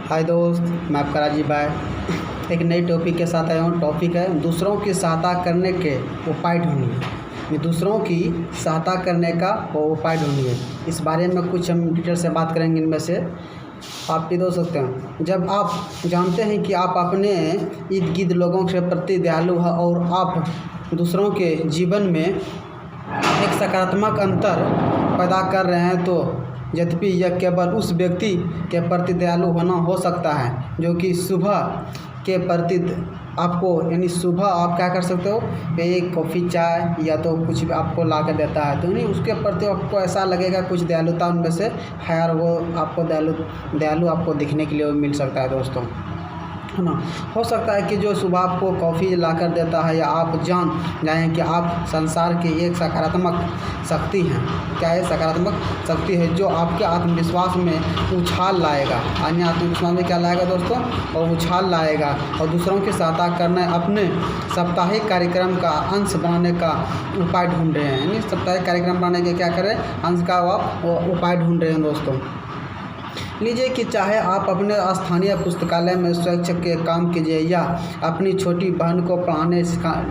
हाय दोस्त, मैं आपका राजीव भाई एक नई टॉपिक के साथ आया हूँ। टॉपिक है दूसरों की सहायता करने के उपाय ढूंढिए। ये दूसरों की सहायता करने का वो उपाय ढूंढिए। इस बारे में कुछ हम डिटेल से बात करेंगे। इनमें से आप ये दो सकते हैं। जब आप जानते हैं कि आप अपने इर्द गिर्द लोगों के प्रति दयालु हैं और आप दूसरों के जीवन में एक सकारात्मक अंतर पैदा कर रहे हैं, तो यद्यपि यह केवल उस व्यक्ति के प्रति दयालु होना हो सकता है जो कि सुबह के प्रति आपको, यानी सुबह आप क्या कर सकते हो, एक कॉफ़ी चाय या तो कुछ भी आपको ला कर देता है, तो नहीं उसके प्रति आपको ऐसा लगेगा कुछ दयालुता उनमें से है और वो आपको दयालु आपको दिखने के लिए मिल सकता है दोस्तों, है ना। हो सकता है कि जो सुबह आपको कॉफ़ी ला कर देता है, या आप जान जाएं कि आप संसार की एक सकारात्मक शक्ति हैं। क्या है? सकारात्मक शक्ति है जो आपके आत्मविश्वास में उछाल लाएगा। अन्य आत्मविश्वास में क्या लाएगा दोस्तों? और उछाल लाएगा और दूसरों की सहायता करना अपने साप्ताहिक कार्यक्रम का अंश बनाने का उपाय ढूंढ रहे हैं। यानी साप्ताहिक कार्यक्रम बनाने के क्या करें, अंश का आप उपाय ढूंढ रहे हैं दोस्तों। लीजिए कि चाहे आप अपने स्थानीय पुस्तकालय में स्वैच्छिक के काम कीजिए या अपनी छोटी बहन को पढ़ाने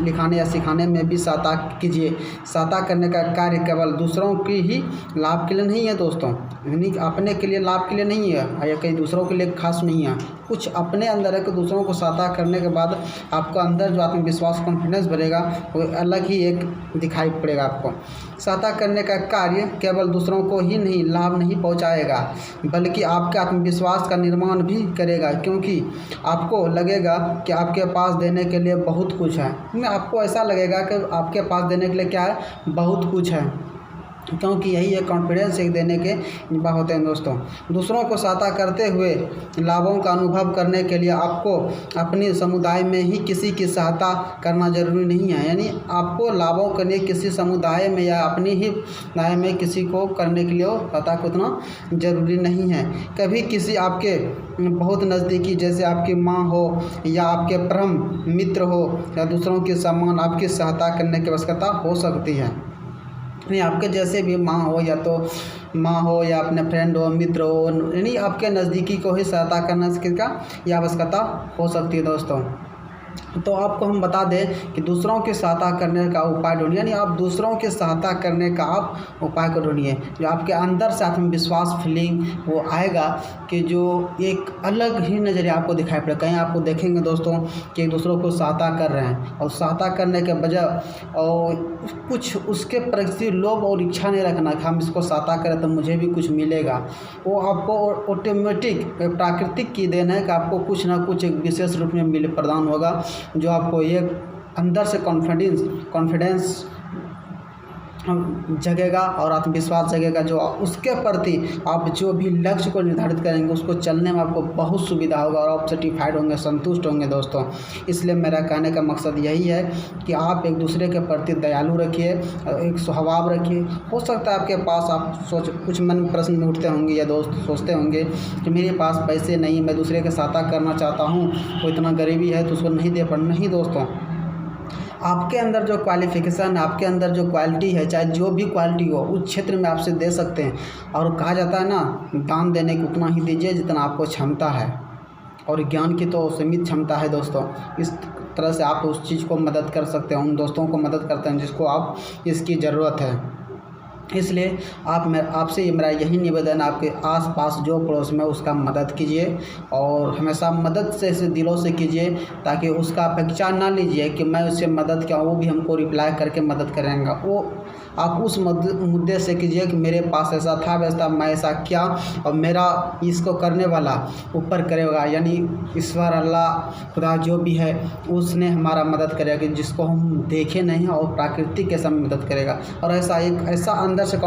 लिखाने या सिखाने में भी सहायता कीजिए। सहायता करने का कार्य केवल दूसरों की ही लाभ के लिए नहीं है दोस्तों, यानी अपने के लिए लाभ के लिए नहीं है या कहीं दूसरों के लिए खास नहीं है। कुछ अपने अंदर है कि दूसरों को सहायता करने के बाद आपका अंदर जो आत्मविश्वास कॉन्फिडेंस बढ़ेगा वो अलग ही एक दिखाई पड़ेगा आपको। सहायता करने का कार्य केवल दूसरों को ही नहीं लाभ नहीं पहुंचाएगा, बल्कि आपके आत्मविश्वास का निर्माण भी करेगा, क्योंकि आपको लगेगा कि आपके पास देने के लिए बहुत कुछ है। आपको ऐसा लगेगा कि आपके पास देने के लिए क्या है, बहुत कुछ है, क्योंकि यही एक कॉन्फिडेंस एक देने के निभा होते हैं दोस्तों। दूसरों को सहायता करते हुए लाभों का अनुभव करने के लिए आपको अपने समुदाय में ही किसी की सहायता करना जरूरी नहीं है। यानी आपको लाभों के लिए किसी समुदाय में या अपनी ही समुदाय में किसी को करने के लिए सहायता करना जरूरी नहीं है। कभी किसी आपके बहुत नज़दीकी, जैसे आपकी माँ हो या आपके परम मित्र हो, या दूसरों के समान आपकी सहायता करने की आवश्यकता हो सकती है। नहीं, आपके जैसे भी माँ हो या अपने फ्रेंड हो, मित्र हो, यानी आपके नज़दीकी को ही सहायता करने का यह आवश्यकता हो सकती है दोस्तों। तो आपको हम बता दें कि दूसरों की सहायता करने का उपाय ढूंढिए। यानी आप दूसरों की सहायता करने का आप उपाय को ढूंढिए। जो आपके अंदर से आत्मविश्वास फीलिंग वो आएगा कि जो एक अलग ही नज़रिया आपको दिखाई पड़ेगा। कहीं आपको देखेंगे दोस्तों कि दूसरों को सहायता कर रहे हैं और सहायता करने के बजाय और कुछ उसके प्रति लोभ और इच्छा नहीं रखना कि हम इसको सहायता करें तो मुझे भी कुछ मिलेगा। वो आपको ऑटोमेटिक प्राकृतिक की देन है कि आपको कुछ ना कुछ एक विशेष रूप में प्रदान होगा, जो आपको ये अंदर से कॉन्फिडेंस जगेगा और आत्मविश्वास जगेगा, जो उसके प्रति आप जो भी लक्ष्य को निर्धारित करेंगे उसको चलने में आपको बहुत सुविधा होगा और आप सर्टिफाइड होंगे, संतुष्ट होंगे दोस्तों। इसलिए मेरा कहने का मकसद यही है कि आप एक दूसरे के प्रति दयालु रखिए, एक स्वभाव रखिए। हो सकता है आपके पास आप कुछ मन में प्रश्न में उठते होंगे या दोस्त सोचते होंगे कि मेरे पास पैसे नहीं, मैं दूसरे की सहायता करना चाहता हूँ, वो इतना गरीबी है तो उसको नहीं दे पा। नहीं दोस्तों, आपके अंदर जो क्वालिफ़िकेशन, आपके अंदर जो क्वालिटी है, चाहे जो भी क्वालिटी हो, उस क्षेत्र में आपसे दे सकते हैं। और कहा जाता है ना, दान देने को उतना ही दीजिए जितना आपको क्षमता है, और ज्ञान की तो सीमित क्षमता है दोस्तों। इस तरह से आप उस चीज़ को मदद कर सकते हैं, उन दोस्तों को मदद करते हैं जिसको आप इसकी ज़रूरत है। इसलिए आपसे मेरा यही निवेदन, आपके आसपास जो पड़ोस में उसका मदद कीजिए और हमेशा मदद से दिलों से कीजिए, ताकि उसका अपेक्षा ना लीजिए कि मैं उससे मदद किया वो भी हमको रिप्लाई करके मदद करेंगे। वो आप उस मुद्दे से कीजिए कि मेरे पास ऐसा था, वैसा मैं ऐसा किया और मेरा इसको करने वाला ऊपर करेगा, यानी ईश्वर, अल्लाह, खुदा जो भी है उसने हमारा मदद करेगा, कि जिसको हम देखे नहीं और प्राकृतिक के समय मदद करेगा। और ऐसा अंदर से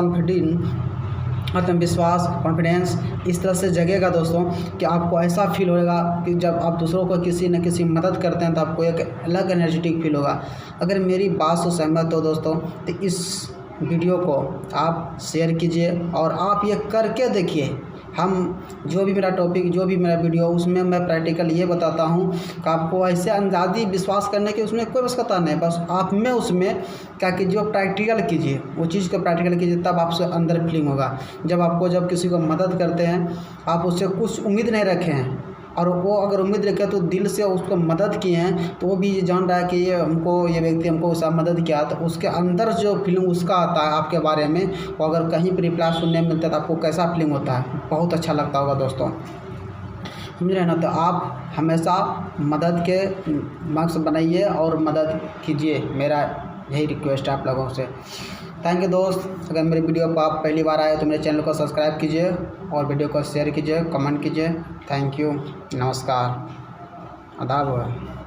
आत्मविश्वास, कॉन्फिडेंस इस तरह से जगेगा दोस्तों कि आपको ऐसा फील होगा कि जब आप दूसरों को किसी न किसी मदद करते हैं तो आपको एक अलग एनर्जेटिक फील होगा। अगर मेरी बात से सहमत हो दोस्तों तो इस वीडियो को आप शेयर कीजिए और आप ये करके देखिए। हम जो भी मेरा टॉपिक, जो भी मेरा वीडियो, उसमें मैं प्रैक्टिकल ये बताता हूँ कि आपको ऐसे अंदाज़ी विश्वास करने की उसमें कोई आवश्यकता नहीं। बस आप में उसमें क्या कीजिए, प्रैक्टिकल कीजिए, वो चीज़ को प्रैक्टिकल कीजिए, तब आपसे अंदर फीलिंग होगा। जब किसी को मदद करते हैं, आप उससे कुछ उम्मीद नहीं रखे हैं, और वो अगर उम्मीद रखे तो दिल से उसको मदद किए हैं, तो वो भी ये जान रहा है कि ये व्यक्ति हमको उसका मदद किया, तो उसके अंदर जो फीलिंग उसका आता है आपके बारे में, वो अगर कहीं पर रिप्लाई सुनने मिलता है तो आपको कैसा फीलिंग होता है, बहुत अच्छा लगता होगा दोस्तों, समझ रहे हैं ना। तो आप हमेशा मदद के मकसद बनाइए और मदद कीजिए, मेरा यही रिक्वेस्ट है आप लोगों से। थैंक यू दोस्त। अगर मेरी वीडियो पर आप पहली बार आए तो मेरे चैनल को सब्सक्राइब कीजिए और वीडियो को शेयर कीजिए, कमेंट कीजिए। थैंक यू, नमस्कार, आदाब।